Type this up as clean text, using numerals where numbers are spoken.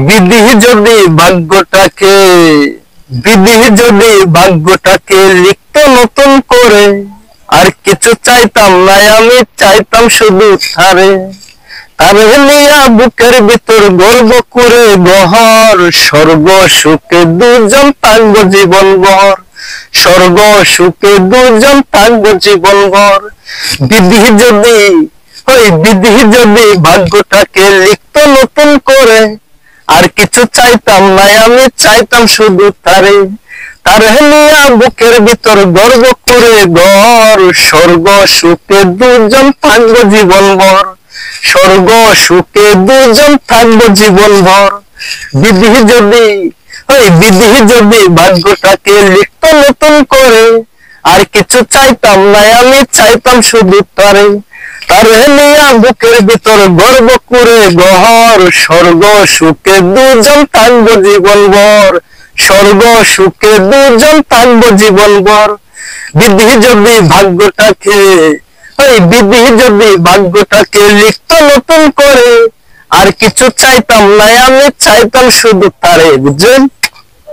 বিধি যদি ভাগ্যটাকে বিধি যদি ভাগ্যটাকে লিখতো নতুন করে, আর কিছু চাইতাম না, আমি চাইতাম শুধু তারে। তারে নিয়া বুকের ভিতর গর্ব করে গহর, স্বর্গ সুখে দুজন থাকবো জীবন ভর, স্বর্গ সুখে দুজন থাকবো জীবন ভর। বিধি যদি বিধি যদি ভাগ্যটাকে লিখতো নতুন করে, আর কিছু চাইতাম না, আমি চাইতাম শুধু তারে। তারে নিয়া বুকের ভিতর গর্ব করে ঘর, স্বর্গ সুখে দুজন থাকবো জীবন ভর, স্বর্গ সুখে দুজন থাকবো জীবন ভর। বিধি যদি ভাগ্যটাকে লিখতো নতুন করে, আর কিছু চাইতাম না, আমি চাইতাম শুধু তারে। তারে নিয়া বুকের ভিতর গর্ব করে ঘর, স্বর্গ সুখে দুজন থাকবো জীবন ভর, স্বর্গ সুখে দুজন থাকবো জীবন ভর। বিধি যদি ভাগ্যটাকে লিখতো নতুন করে, আর কিছু চাইতাম না, আমি চাইতাম শুধু তারে। বুঝছেন?